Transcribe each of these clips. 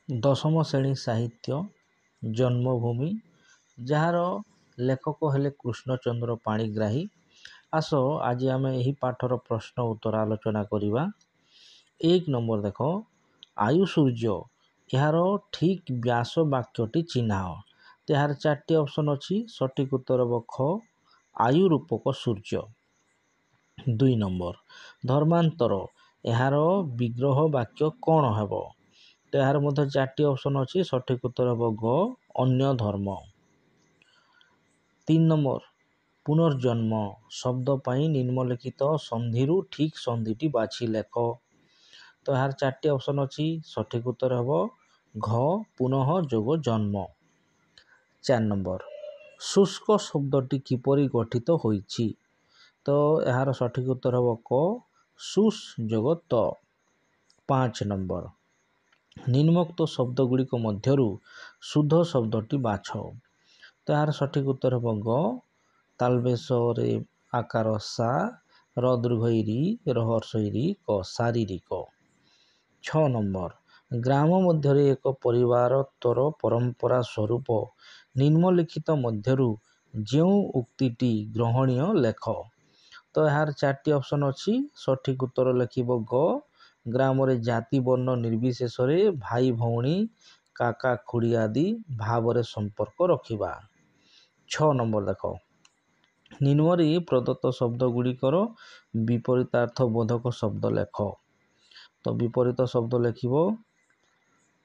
ଦଶମ ଶ୍ରେଣୀ ସାହିତ୍ୟ ଜନ୍ମଭୂମି, ଯାହାର ଲେଖକ ହେଲେ କୃଷ୍ଣଚନ୍ଦ୍ର ପାଣିଗ୍ରାହୀ। ଆସ ଆଜି ଆମେ ଏହି ପାଠର ପ୍ରଶ୍ନ ଉତ୍ତର ଆଲୋଚନା କରିବା। 1 ନମ୍ବର ଦେଖ, ଆୟୁ ସୂର୍ଯ୍ୟ, ଏହାର ଠିକ୍ ବ୍ୟାସ ବାକ୍ୟଟି ଚିହ୍ନାଅ। ଏହାର 4ଟି ଅପସନ୍ ଅଛି। ସଠିକ୍ ଉତ୍ତର ହେବ ଖ, ଆୟୁ ରୂପକ ସୂର୍ଯ୍ୟ। 2 ନମ୍ବର, ଧର୍ମାନ୍ତର, ଏହାର ବିଗ୍ରହ ବାକ୍ୟ କ'ଣ ହେବ? ତ ଏହାର ମଧ୍ୟ 4ଟି ଅପସନ୍ ଅଛି। ସଠିକ୍ ଉତ୍ତର ହେବ ଗ, ଅନ୍ୟ ଧର୍ମ। 3 ନମ୍ବର, ପୁନର୍ଜନ୍ମ ଶବ୍ଦ ପାଇଁ ନିମ୍ନଲିଖିତ ସନ୍ଧିରୁ ଠିକ୍ ସନ୍ଧିଟି ବାଛି ଲେଖ। ତ ଏହାର 4ଟି ଅପସନ୍ ଅଛି। ସଠିକ୍ ଉତ୍ତର ହେବ ଘ, ପୁନଃ ଯୋଗ ଜନ୍ମ। 4 ନମ୍ବର, ଶୁଷ୍କ ଶବ୍ଦଟି କିପରି ଗଠିତ ହୋଇଛି? ତ ଏହାର ସଠିକ୍ ଉତ୍ତର ହେବ କ, ଶୁସ୍ ଯୋଗ ତ। 5 ନମ୍ବର, ନିମ୍ନୋକ୍ତ ଶବ୍ଦଗୁଡ଼ିକ ମଧ୍ୟରୁ ଶୁଦ୍ଧ ଶବ୍ଦଟି ବାଛ। ତ ଏହାର ସଠିକ୍ ଉତ୍ତର ହେବ ଗ, ତାଲବେଶରେ ଆକାର ସା, ର ଦୀର୍ଘ ଇ, ର ହର୍ଷ ଇ, କ, ଶାରୀରିକ। 6 ନମ୍ବର, ଗ୍ରାମ ମଧ୍ୟରେ ଏକ ପରିବାରତ୍ୱର ପରମ୍ପରା ସ୍ୱରୂପ ନିମ୍ନଲିଖିତ ମଧ୍ୟରୁ ଯେଉଁ ଉକ୍ତିଟି ଗ୍ରହଣୀୟ ଲେଖ। ତ ଏହାର 4ଟି ଅପସନ୍ ଅଛି। ସଠିକ୍ ଉତ୍ତର ଲେଖିବ ଗ, ଗ୍ରାମରେ ଜାତି ବର୍ଣ୍ଣ ନିର୍ବିଶେଷରେ ଭାଇ ଭଉଣୀ କାକା ଖୁଡ଼ି ଆଦି ଭାବରେ ସମ୍ପର୍କ ରଖିବା। 6 ନମ୍ବର ଦେଖ, ନିମ୍ନରେ ପ୍ରଦତ୍ତ ଶବ୍ଦଗୁଡ଼ିକର ବିପରୀତାର୍ଥ ବୋଧକ ଶବ୍ଦ ଲେଖ। ତ ବିପରୀତ ଶବ୍ଦ ଲେଖିବ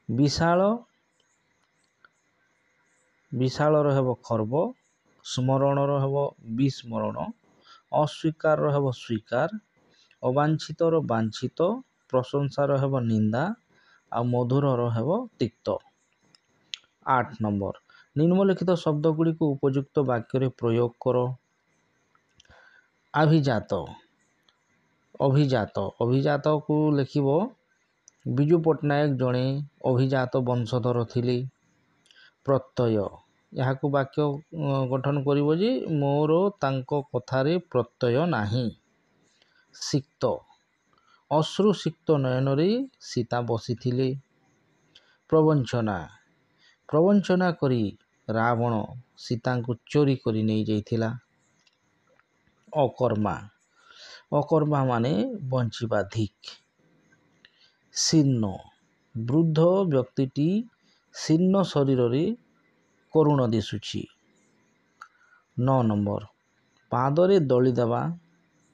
ବିଶାଳ, ବିଶାଳର ହେବ ଖର୍ବ, ସ୍ମରଣର ହେବ ବିସ୍ମରଣ, ଅସ୍ୱୀକାରର ହେବ ସ୍ୱୀକାର, ଅବାଞ୍ଛିତର ବାଞ୍ଛିତ, ପ୍ରଶଂସାର ହେବ ନିନ୍ଦା, ଆଉ ମଧୁରର ହେବ ତିକ୍ତ। 8 ନମ୍ବର, ନିମ୍ନଲିଖିତ ଶବ୍ଦଗୁଡ଼ିକୁ ଉପଯୁକ୍ତ ବାକ୍ୟରେ ପ୍ରୟୋଗ କର। ଆଭିଜାତ, ଅଭିଜାତ, ଅଭିଜାତକୁ ଲେଖିବ ବିଜୁ ପଟ୍ଟନାୟକ ଜଣେ ଅଭିଜାତ ବଂଶଧର ଥିଲେ। ପ୍ରତ୍ୟୟ, ଏହାକୁ ବାକ୍ୟ ଗଠନ କରିବ ଯେ ମୋର ତାଙ୍କ କଥାରେ ପ୍ରତ୍ୟୟ ନାହିଁ। ସିକ୍ତ, ଅଶ୍ରୁ ସିକ୍ତ ନୟନରେ ସୀତା ବସିଥିଲେ। ପ୍ରବଞ୍ଚନା, ପ୍ରବଞ୍ଚନା କରି ରାବଣ ସୀତାଙ୍କୁ ଚୋରି କରି ନେଇଯାଇଥିଲା। ଅକର୍ମା, ଅକର୍ମା ମାନେ ବଞ୍ଚିବା ଧିକ୍। ଶୀର୍ଣ୍ଣ, ବୃଦ୍ଧ ବ୍ୟକ୍ତିଟି ଶୀର୍ଣ୍ଣ ଶରୀରରେ କରୁଣ ଦିଶୁଛି। 9 ନମ୍ବର, ପାଦରେ ଦଳି ଦେବା,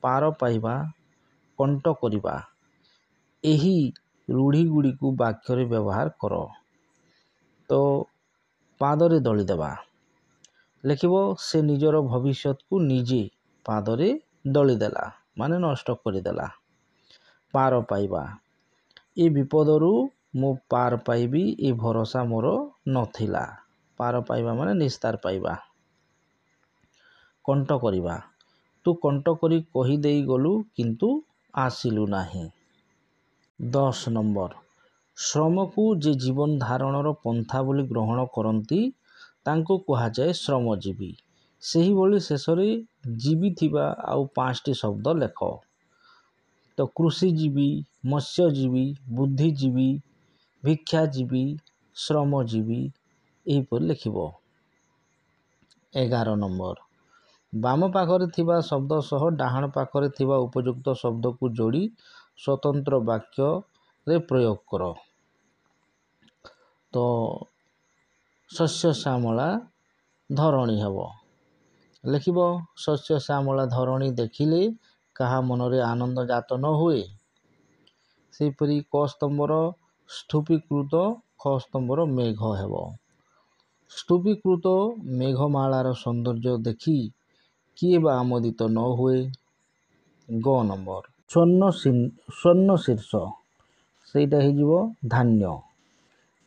ପାର ପାଇବା, କଣ୍ଟ କରିବା, ଏହି ରୂଢ଼ିଗୁଡ଼ିକୁ ବାକ୍ୟରେ ବ୍ୟବହାର କର। ତ ପାଦରେ ଦଳି ଦେବା ଲେଖିବ ସେ ନିଜର ଭବିଷ୍ୟତକୁ ନିଜେ ପାଦରେ ଦଳିଦେଲା, ମାନେ ନଷ୍ଟ କରିଦେଲା। ପାର ପାଇବା, ଏ ବିପଦରୁ ମୁଁ ପାର ପାଇବି ଏ ଭରସା ମୋର ନଥିଲା। ପାର ପାଇବା ମାନେ ନିସ୍ତାର ପାଇବା। କଣ୍ଟ କରିବା, ତୁ କଣ୍ଟ କରି କହିଦେଇ ଗଲୁ କିନ୍ତୁ ଆସିଲୁ ନାହିଁ। 10 ନମ୍ବର, ଶ୍ରମକୁ ଯେ ଜୀବନ ଧାରଣର ପନ୍ଥା ବୋଲି ଗ୍ରହଣ କରନ୍ତି ତାଙ୍କୁ କୁହାଯାଏ ଶ୍ରମଜୀବୀ। ସେହିଭଳି ଶେଷରେ ଜୀବୀ ଥିବା ଆଉ 5ଟି ଶବ୍ଦ ଲେଖ। ତ କୃଷିଜୀବୀ, ମତ୍ସ୍ୟଜୀବୀ, ବୁଦ୍ଧିଜୀବୀ, ଭିକ୍ଷାଜୀବୀ, ଶ୍ରମଜୀବୀ, ଏହିପରି ଲେଖିବ। 11 ନମ୍ବର, ବାମ ପାଖରେ ଥିବା ଶବ୍ଦ ସହ ଡାହାଣ ପାଖରେ ଥିବା ଉପଯୁକ୍ତ ଶବ୍ଦକୁ ଯୋଡ଼ି ସ୍ୱତନ୍ତ୍ର ବାକ୍ୟରେ ପ୍ରୟୋଗ କର। ତ ଶସ୍ୟ ଶ୍ୟାମଳା ଧରଣୀ ହେବ। ଲେଖିବ ଶସ୍ୟ ଶ୍ୟାମଳା ଧରଣୀ ଦେଖିଲେ କାହା ମନରେ ଆନନ୍ଦ ଜାତ ନ ହୁଏ। ସେହିପରି କ ସ୍ତମ୍ଭର ସ୍ତୂପୀକୃତ, ଖ ସ୍ତମ୍ଭର ମେଘ ହେବ। ସ୍ତୂପୀକୃତ ମେଘମାଳାର ସୌନ୍ଦର୍ଯ୍ୟ ଦେଖି କିଏ ବା ଆମୋଦିତ ନ ହୁଏ। ଗ ନମ୍ବର, ସ୍ୱର୍ଣ୍ଣ ଶୀର୍ଷ, ସେଇଟା ହେଇଯିବ ଧାନ୍ୟ।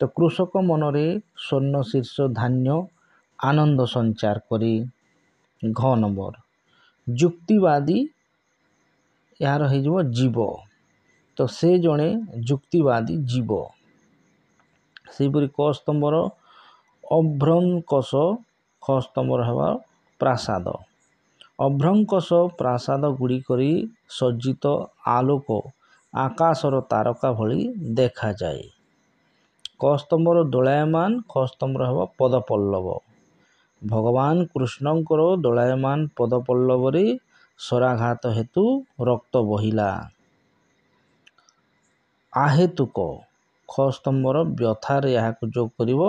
ତ କୃଷକ ମନରେ ସ୍ୱର୍ଣ୍ଣ ଶୀର୍ଷ ଧାନ୍ୟ ଆନନ୍ଦ ସଞ୍ଚାର କରି। ଘ ନମ୍ବର, ଯୁକ୍ତିବାଦୀ, ଏହାର ହେଇଯିବ ଜୀବ। ତ ସେ ଜଣେ ଯୁକ୍ତିବାଦୀ ଜୀବ। ସେହିପରି କ ସ୍ତମ୍ଭର ଅଭ୍ରଙ୍କଶ, ଖ ସ୍ତମ୍ଭର ହେବା ପ୍ରାସାଦ। ଅଭ୍ରଙ୍କଶ ପ୍ରାସାଦ ଗୁଡ଼ିକରେ ସଜ୍ଜିତ ଆଲୋକ ଆକାଶର ତାରକା ଭଳି ଦେଖାଯାଏ। କ ସ୍ତମ୍ଭର ଦୋଳାୟମାନ, ଖ ସ୍ତମ୍ଭର ହେବ ପଦପଲ୍ଲବ। ଭଗବାନ କୃଷ୍ଣଙ୍କର ଦୋଳାୟମାନ ପଦପଲ୍ଲବରେ ଶରାଘାତ ହେତୁ ରକ୍ତ ବହିଲା। ଆହେତୁକ, ଖ ସ୍ତମ୍ଭର ବ୍ୟଥାରେ ଏହାକୁ ଯୋଗ କରିବ,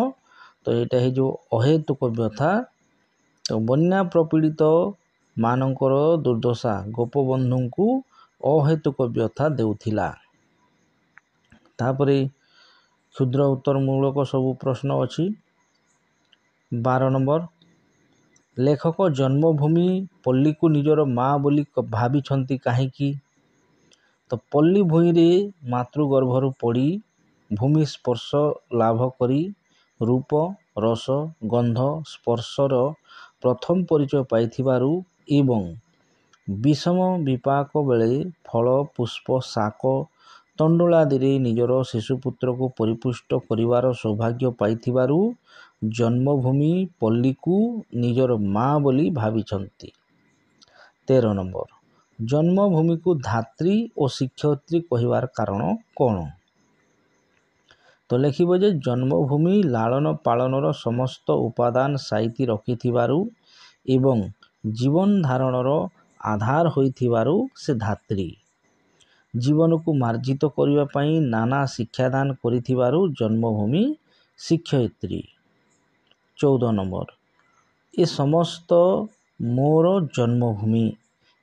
ତ ଏଇଟା ହେଇଯିବ ଅହେତୁକ ବ୍ୟଥା। ତ ବନ୍ୟା ପ୍ରପୀଡ଼ିତ ମାନଙ୍କର ଦୁର୍ଦ୍ଦଶା ଗୋପବନ୍ଧୁଙ୍କୁ ଅହେତୁକ ବ୍ୟଥା ଦେଉଥିଲା। ତାପରେ କ୍ଷୁଦ୍ର ଉତ୍ତରମୂଳକ ସବୁ ପ୍ରଶ୍ନ ଅଛି। 12 ନମ୍ବର, ଲେଖକ ଜନ୍ମଭୂମି ପଲ୍ଲୀକୁ ନିଜର ମା ବୋଲି ଭାବିଛନ୍ତି କାହିଁକି? ତ ପଲ୍ଲୀ ଭୂଇଁରେ ମାତୃଗର୍ଭରୁ ପଡ଼ି ଭୂମି ସ୍ପର୍ଶ ଲାଭ କରି ରୂପ, ରସ, ଗନ୍ଧ, ସ୍ପର୍ଶର ପ୍ରଥମ ପରିଚୟ ପାଇଥିବାରୁ ଏବଂ ବିଷମ ବିପାକ ବେଳେ ଫଳ, ପୁଷ୍ପ, ଶାକ, ତଣ୍ଡୁଳାଦିରେ ନିଜର ଶିଶୁପୁତ୍ରକୁ ପରିପୁଷ୍ଟ କରିବାର ସୌଭାଗ୍ୟ ପାଇଥିବାରୁ ଜନ୍ମଭୂମି ପଲ୍ଲୀକୁ ନିଜର ମା ବୋଲି ଭାବିଛନ୍ତି। 13 ନମ୍ବର, ଜନ୍ମଭୂମିକୁ ଧାତ୍ରୀ ଓ ଶିକ୍ଷୟିତ୍ରୀ କହିବାର କାରଣ କ'ଣ? ତ ଲେଖିବ ଯେ ଜନ୍ମଭୂମି ଲାଳନ ପାଳନର ସମସ୍ତ ଉପାଦାନ ସାଇତି ରଖିଥିବାରୁ ଏବଂ ଜୀବନ ଧାରଣର ଆଧାର ହୋଇଥିବାରୁ ସେ ଧାତ୍ରୀ। ଜୀବନକୁ ମାର୍ଜିତ କରିବା ପାଇଁ ନାନା ଶିକ୍ଷାଦାନ କରିଥିବାରୁ ଜନ୍ମଭୂମି ଶିକ୍ଷୟିତ୍ରୀ। 14 ନମ୍ବର, ଏ ସମସ୍ତ ମୋର ଜନ୍ମଭୂମି।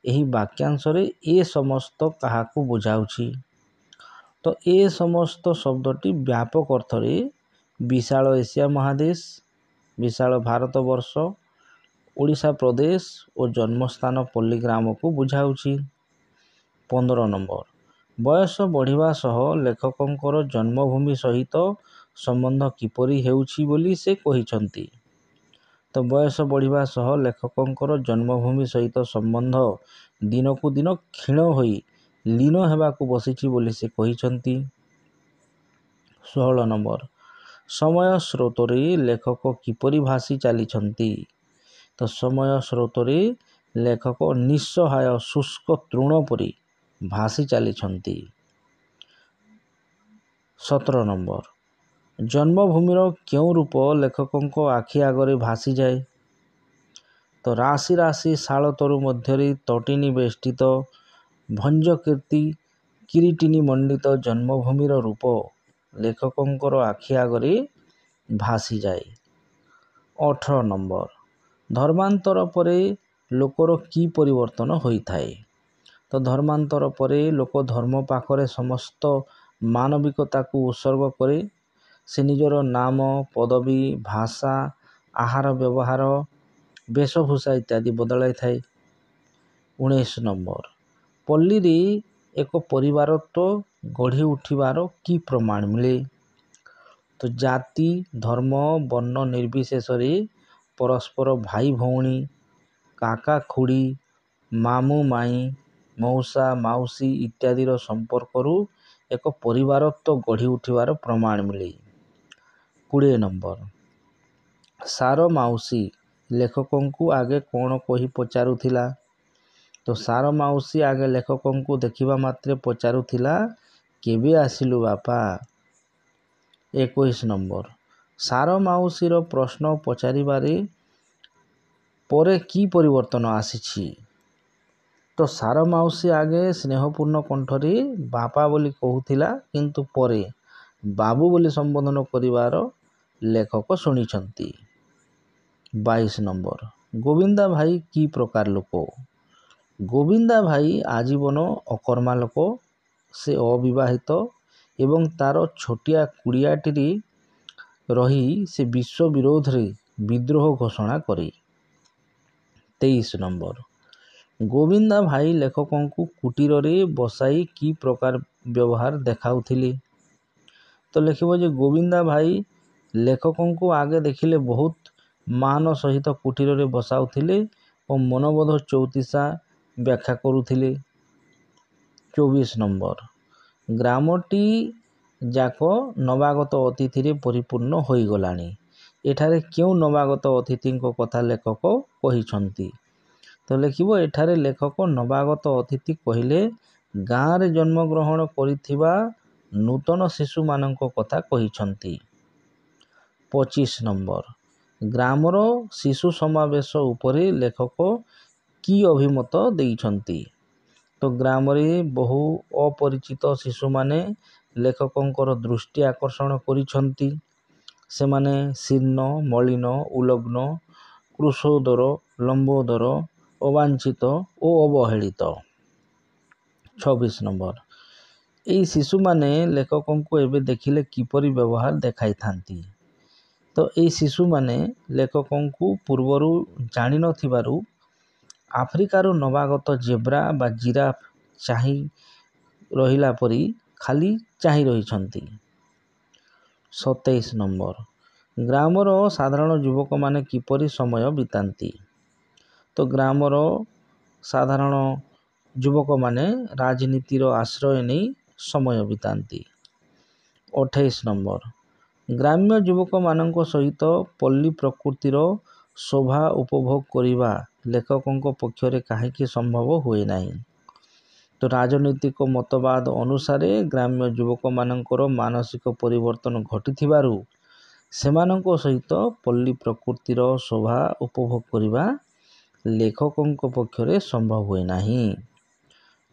ଏହି ବାକ୍ୟାଂଶରେ ଏ ସମସ୍ତ କାହାକୁ ବୁଝାଉଛି? ତ ଏ ସମସ୍ତ ଶବ୍ଦଟି ବ୍ୟାପକ ଅର୍ଥରେ ବିଶାଳ ଏସିଆ ମହାଦେଶ, ବିଶାଳ ଭାରତବର୍ଷ, ଓଡ଼ିଶା ପ୍ରଦେଶ ଓ ଜନ୍ମସ୍ଥାନ ପଲ୍ଲୀଗ୍ରାମକୁ ବୁଝାଉଛି। 15 ନମ୍ବର, ବୟସ ବଢ଼ିବା ସହ ଲେଖକଙ୍କର ଜନ୍ମଭୂମି ସହିତ ସମ୍ବନ୍ଧ କିପରି ହେଉଛି ବୋଲି ସେ କହିଛନ୍ତି? ତ ବୟସ ବଢ଼ିବା ସହ ଲେଖକଙ୍କର ଜନ୍ମଭୂମି ସହିତ ସମ୍ବନ୍ଧ ଦିନକୁ ଦିନ କ୍ଷୀଣ ହୋଇ ଲୀନ ହେବାକୁ ବସିଛି ବୋଲି ସେ କହିଛନ୍ତି। 16 ନମ୍ବର, ସମୟ ସ୍ରୋତରେ ଲେଖକ କିପରି ଭାସି ଚାଲିଛନ୍ତି? ତ ସମୟ ସ୍ରୋତରେ ଲେଖକ ନିଃସହାୟ ଶୁଷ୍କ ତୃଣ ପରି ଭାସି ଚାଲିଛନ୍ତି। 17 ନମ୍ବର, ଜନ୍ମଭୂମିର କେଉଁ ରୂପ ଲେଖକଙ୍କ ଆଖି ଆଗରେ ଭାସିଯାଏ? ତ ରାଶି ରାଶି ଶାଳତରୁ ମଧ୍ୟରେ ତଟିନୀ ବେଷ୍ଟିତ ଭଞ୍ଜକୀର୍ତ୍ତି କିରୀଟିନୀ ମଣ୍ଡିତ ଜନ୍ମଭୂମିର ରୂପ ଲେଖକଙ୍କର ଆଖି ଆଗରେ ଭାସିଯାଏ। 18 ନମ୍ବର, ଧର୍ମାନ୍ତର ପରେ ଲୋକର କି ପରିବର୍ତ୍ତନ ହୋଇଥାଏ? ତ ଧର୍ମାନ୍ତର ପରେ ଲୋକ ଧର୍ମ ପାଖରେ ସମସ୍ତ ମାନବିକତାକୁ ଉତ୍ସର୍ଗ କରେ। ସେ ନିଜର ନାମ, ପଦବୀ, ଭାଷା, ଆହାର ବ୍ୟବହାର, ବେଶଭୂଷା ଇତ୍ୟାଦି ବଦଳାଇଥାଏ। 19 ନମ୍ବର, ପଲ୍ଲୀରେ ଏକ ପରିବାରତ୍ୱ ଗଢ଼ି ଉଠିବାର କି ପ୍ରମାଣ ମିଳେ? ତ ଜାତି, ଧର୍ମ, ବର୍ଣ୍ଣ ନିର୍ବିଶେଷରେ ପରସ୍ପର ଭାଇ ଭଉଣୀ, କାକା ଖୁଡ଼ୀ, ମାମୁଁ ମାଇଁ, ମଉସା ମାଉସୀ ଇତ୍ୟାଦିର ସମ୍ପର୍କରୁ ଏକ ପରିବାରତ୍ୱ ଗଢ଼ି ଉଠିବାର ପ୍ରମାଣ ମିଳେ। 20 ନମ୍ବର, ସାର ମାଉସୀ ଲେଖକଙ୍କୁ ଆଗେ କ'ଣ କହି ପଚାରୁଥିଲା? ତ ସାର ମାଉସୀ ଆଗେ ଲେଖକଙ୍କୁ ଦେଖିବା ମାତ୍ରେ ପଚାରୁଥିଲା, କେବେ ଆସିଲୁ ବାପା? 21 ନମ୍ବର, ସାର ମାଉସୀର ପ୍ରଶ୍ନ ପଚାରିବାରେ ପରେ କି ପରିବର୍ତ୍ତନ ଆସିଛି? ତ ସାର ମାଉସୀ ଆଗେ ସ୍ନେହପୂର୍ଣ୍ଣ କଣ୍ଠରେ ବାପା ବୋଲି କହୁଥିଲା, କିନ୍ତୁ ପରେ ବାବୁ ବୋଲି ସମ୍ବୋଧନ କରିବାର ଲେଖକ ଶୁଣିଛନ୍ତି। 22 ନମ୍ବର, ଗୋବିନ୍ଦା ଭାଇ କି ପ୍ରକାର ଲୋକ? ଗୋବିନ୍ଦା ଭାଇ ଆଜୀବନ ଅକର୍ମା ଲୋକ। ସେ ଅବିବାହିତ ଏବଂ ତାର ଛୋଟିଆ କୁଡ଼ିଆଟିରେ ରହି ସେ ବିଶ୍ୱ ବିରୋଧରେ ବିଦ୍ରୋହ ଘୋଷଣା କରେ। 23 ନମ୍ବର, ଗୋବିନ୍ଦା ଭାଇ ଲେଖକଙ୍କୁ କୁଟୀରରେ ବସାଇ କି ପ୍ରକାର ବ୍ୟବହାର ଦେଖାଉଥିଲେ? ତ ଲେଖିବ ଯେ ଗୋବିନ୍ଦା ଭାଇ ଲେଖକଙ୍କୁ ଆଗେ ଦେଖିଲେ ବହୁତ ମାନ ସହିତ କୁଟୀରରେ ବସାଉଥିଲେ ଓ ମନବୋଧ ଚଉତିଶା ବ୍ୟାଖ୍ୟା କରୁଥିଲେ। 24 ନମ୍ବର, ଗ୍ରାମଟି ଯାକ ନବାଗତ ଅତିଥିରେ ପରିପୂର୍ଣ୍ଣ ହୋଇଗଲାଣି। ଏଠାରେ କେଉଁ ନବାଗତ ଅତିଥିଙ୍କ କଥା ଲେଖକ କହିଛନ୍ତି? ତ ଲେଖିବ ଏଠାରେ ଲେଖକ ନବାଗତ ଅତିଥି କହିଲେ ଗାଁରେ ଜନ୍ମଗ୍ରହଣ କରିଥିବା ନୂତନ ଶିଶୁମାନଙ୍କ କଥା କହିଛନ୍ତି। 25 ନମ୍ବର ଗ୍ରାମର ଶିଶୁ ସମାବେଶ ଉପରେ ଲେଖକ କି ଅଭିମତ ଦେଇଛନ୍ତି? ତ ଗ୍ରାମରେ ବହୁ ଅପରିଚିତ ଶିଶୁମାନେ ଲେଖକଙ୍କର ଦୃଷ୍ଟି ଆକର୍ଷଣ କରିଛନ୍ତି। ସେମାନେ ଶୀର୍ଣ୍ଣ, ମଳିନ, ଉଲଗ୍ନ, କୃଶୋଦର, ଲମ୍ବୋଦର, ଅବାଞ୍ଛିତ ଓ ଅବହେଳିତ। 26 ନମ୍ବର ଏହି ଶିଶୁମାନେ ଲେଖକଙ୍କୁ ଏବେ ଦେଖିଲେ କିପରି ବ୍ୟବହାର ଦେଖାଇଥାନ୍ତି? ତ ଏହି ଶିଶୁମାନେ ଲେଖକଙ୍କୁ ପୂର୍ବରୁ ଜାଣିନଥିବାରୁ ଆଫ୍ରିକାରୁ ନବାଗତ ଜେବ୍ରା ବା ଜିରାଫ ଚାହିଁ ରହିଲା ପରି ଖାଲି ଚାହିଁ ରହିଛନ୍ତି। 27 ନମ୍ବର ଗ୍ରାମର ସାଧାରଣ ଯୁବକମାନେ କିପରି ସମୟ ବିତାନ୍ତି? ତ ଗ୍ରାମର ସାଧାରଣ ଯୁବକମାନେ ରାଜନୀତିର ଆଶ୍ରୟ ନେଇ ସମୟ ବିତାନ୍ତି। 28 ନମ୍ବର ଗ୍ରାମ୍ୟ ଯୁବକମାନଙ୍କ ସହିତ ପଲ୍ଲୀ ପ୍ରକୃତିର ଶୋଭା ଉପଭୋଗ କରିବା ଲେଖକଙ୍କ ପକ୍ଷରେ କାହିଁକି ସମ୍ଭବ ହୁଏ ନାହିଁ? ତ ରାଜନୈତିକ ମତବାଦ ଅନୁସାରେ ଗ୍ରାମ୍ୟ ଯୁବକମାନଙ୍କର ମାନସିକ ପରିବର୍ତ୍ତନ ଘଟିଥିବାରୁ ସେମାନଙ୍କ ସହିତ ପଲ୍ଲୀ ପ୍ରକୃତିର ଶୋଭା ଉପଭୋଗ କରିବା ଲେଖକଙ୍କ ପକ୍ଷରେ ସମ୍ଭବ ହୁଏ ନାହିଁ।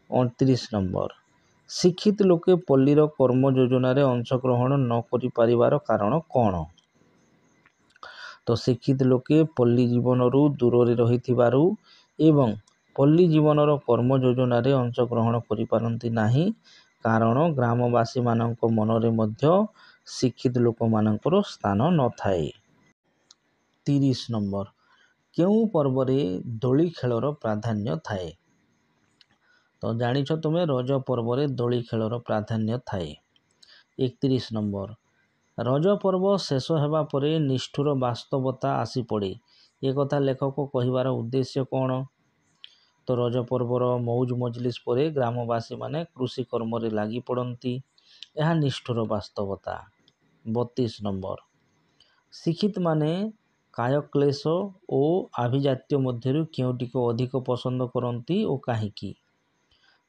29 ନମ୍ବର ଶିକ୍ଷିତ ଲୋକେ ପଲ୍ଲୀର କର୍ମ ଯୋଜନାରେ ଅଂଶଗ୍ରହଣ ନ କରିପାରିବାର କାରଣ କ'ଣ? ତ ଶିକ୍ଷିତ ଲୋକେ ପଲ୍ଲୀ ଜୀବନରୁ ଦୂରରେ ରହିଥିବାରୁ ଏବଂ ପଲ୍ଲୀ ଜୀବନର କର୍ମ ଯୋଜନାରେ ଅଂଶଗ୍ରହଣ କରିପାରନ୍ତି ନାହିଁ କାରଣ ଗ୍ରାମବାସୀମାନଙ୍କ ମନରେ ମଧ୍ୟ ଶିକ୍ଷିତ ଲୋକମାନଙ୍କର ସ୍ଥାନ ନଥାଏ। 30 ନମ୍ବର କେଉଁ ପର୍ବରେ ଦୋଳି ଖେଳର ପ୍ରାଧାନ୍ୟ ଥାଏ? ତ ଜାଣିଛ ତୁମେ ରଜ ପର୍ବରେ ଦୋଳି ଖେଳର ପ୍ରାଧାନ୍ୟ ଥାଏ। 31 ନମ୍ବର ରଜ ପର୍ବ ଶେଷ ହେବା ପରେ ନିଷ୍ଠୁର ବାସ୍ତବତା ଆସି ପଡ଼େ ଏକଥା ଲେଖକ କହିବାର ଉଦ୍ଦେଶ୍ୟ କ'ଣ? ତ ରଜ ପର୍ବର ମଉଜ ମଜଲିସ ପରେ ଗ୍ରାମବାସୀମାନେ କୃଷି କର୍ମରେ ଲାଗି ପଡ଼ନ୍ତି। ଏହା ନିଷ୍ଠୁର ବାସ୍ତବତା। 32 ନମ୍ବର ଶିକ୍ଷିତମାନେ କାୟକ୍ଲେଶ ଓ ଆଭିଜାତ୍ୟ ମଧ୍ୟରୁ କେଉଁଟିକୁ ଅଧିକ ପସନ୍ଦ କରନ୍ତି ଓ କାହିଁକି?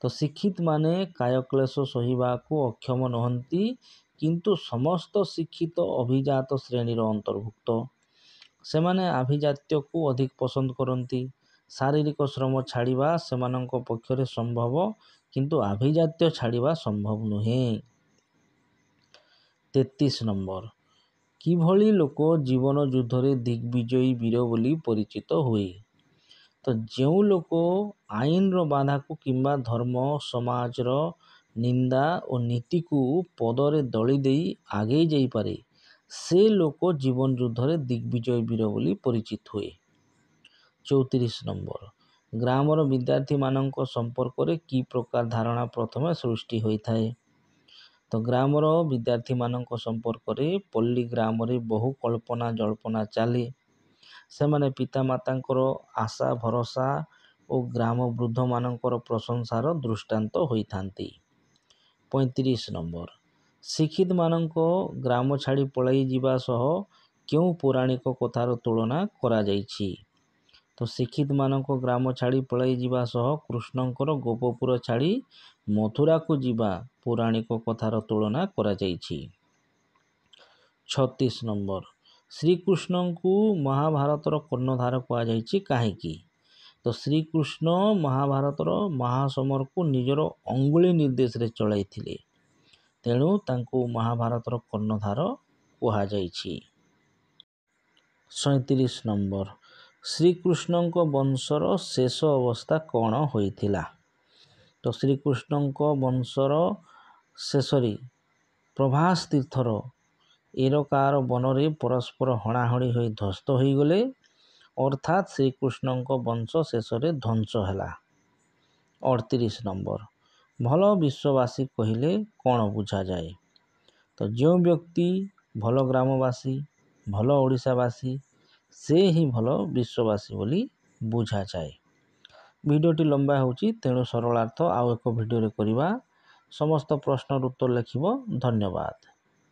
ତ ଶିକ୍ଷିତମାନେ କାୟକ୍ଲେଶ ସହିବାକୁ ଅକ୍ଷମ ନୁହନ୍ତି କିନ୍ତୁ ସମସ୍ତ ଶିକ୍ଷିତ ଅଭିଜାତ ଶ୍ରେଣୀର ଅନ୍ତର୍ଭୁକ୍ତ। ସେମାନେ ଆଭିଜାତ୍ୟକୁ ଅଧିକ ପସନ୍ଦ କରନ୍ତି। ଶାରୀରିକ ଶ୍ରମ ଛାଡ଼ିବା ସେମାନଙ୍କ ପକ୍ଷରେ ସମ୍ଭବ କିନ୍ତୁ ଆଭିଜାତ୍ୟ ଛାଡ଼ିବା ସମ୍ଭବ ନୁହେଁ। 33 ନମ୍ବର କିଭଳି ଲୋକ ଜୀବନ ଯୁଦ୍ଧରେ ଦିଗ୍ବିଜୟୀ ବୀର ବୋଲି ପରିଚିତ ହୁଏ? ତ ଯେଉଁ ଲୋକ ଆଇନର ବାଧାକୁ କିମ୍ବା ଧର୍ମ ସମାଜର ନିନ୍ଦା ଓ ନୀତିକୁ ପଦରେ ଦଳି ଦେଇ ଆଗେଇ ଯାଇପାରେ ସେ ଲୋକ ଜୀବନ ଯୁଦ୍ଧରେ ଦିଗ୍ବିଜୟୀ ବୀର ବୋଲି ପରିଚିତ ହୁଏ। 34 ନମ୍ବର ଗ୍ରାମର ବିଦ୍ୟାର୍ଥୀମାନଙ୍କ ସମ୍ପର୍କରେ କି ପ୍ରକାର ଧାରଣା ପ୍ରଥମେ ସୃଷ୍ଟି ହୋଇଥାଏ? ତ ଗ୍ରାମର ବିଦ୍ୟାର୍ଥୀମାନଙ୍କ ସମ୍ପର୍କରେ ପଲ୍ଲୀ ଗ୍ରାମରେ ବହୁ କଳ୍ପନା ଜଳ୍ପନା ଚାଲେ। ସେମାନେ ପିତାମାତାଙ୍କର ଆଶା ଭରସା ଓ ଗ୍ରାମ ବୃଦ୍ଧମାନଙ୍କର ପ୍ରଶଂସାର ଦୃଷ୍ଟାନ୍ତ ହୋଇଥାନ୍ତି। 35 ନମ୍ବର ଶିକ୍ଷିତମାନଙ୍କ ଗ୍ରାମ ଛାଡ଼ି ପଳାଇ ଯିବା ସହ କେଉଁ ପୌରାଣିକ କଥାର ତୁଳନା କରାଯାଇଛି? ତ ଶିକ୍ଷିତମାନଙ୍କ ଗ୍ରାମ ଛାଡ଼ି ପଳାଇ ଯିବା ସହ କୃଷ୍ଣଙ୍କର ଗୋପପୁର ଛାଡ଼ି ମଥୁରାକୁ ଯିବା ପୌରାଣିକ କଥାର ତୁଳନା କରାଯାଇଛି। 36 ନମ୍ବର ଶ୍ରୀକୃଷ୍ଣଙ୍କୁ ମହାଭାରତର କର୍ଣ୍ଣଧାର କୁହାଯାଇଛି କାହିଁକି? ତ ଶ୍ରୀକୃଷ୍ଣ ମହାଭାରତର ମହାସମରକୁ ନିଜର ଅଙ୍ଗୁଳି ନିର୍ଦ୍ଦେଶରେ ଚଳାଇଥିଲେ ତେଣୁ ତାଙ୍କୁ ମହାଭାରତର କର୍ଣ୍ଣଧାର କୁହାଯାଇଛି। 37 ନମ୍ବର ଶ୍ରୀକୃଷ୍ଣଙ୍କ ବଂଶର ଶେଷ ଅବସ୍ଥା କ'ଣ ହୋଇଥିଲା? ତ ଶ୍ରୀକୃଷ୍ଣଙ୍କ ବଂଶର ଶେଷରେ ପ୍ରଭାସ ତୀର୍ଥର ଏରକାର ବନରେ ପରସ୍ପର ହଣାହଣି ହୋଇ ଧ୍ୱସ୍ତ ହୋଇଗଲେ ଅର୍ଥାତ୍ ଶ୍ରୀକୃଷ୍ଣଙ୍କ ବଂଶ ଶେଷରେ ଧ୍ୱଂସ ହେଲା। 38 ନମ୍ବର ଭଲ ବିଶ୍ୱବାସୀ କହିଲେ କ'ଣ ବୁଝାଯାଏ? ତ ଯେଉଁ ବ୍ୟକ୍ତି ଭଲ ଗ୍ରାମବାସୀ ଭଲ ଓଡ଼ିଶାବାସୀ ସେ ହିଁ ଭଲ ବିଶ୍ୱବାସୀ ବୋଲି ବୁଝାଯାଏ। ଭିଡ଼ିଓଟି ଲମ୍ବା ହେଉଛି ତେଣୁ ସରଳାର୍ଥ ଆଉ ଏକ ଭିଡ଼ିଓରେ କରିବା। ସମସ୍ତ ପ୍ରଶ୍ନର ଉତ୍ତର ଲେଖିବ। ଧନ୍ୟବାଦ।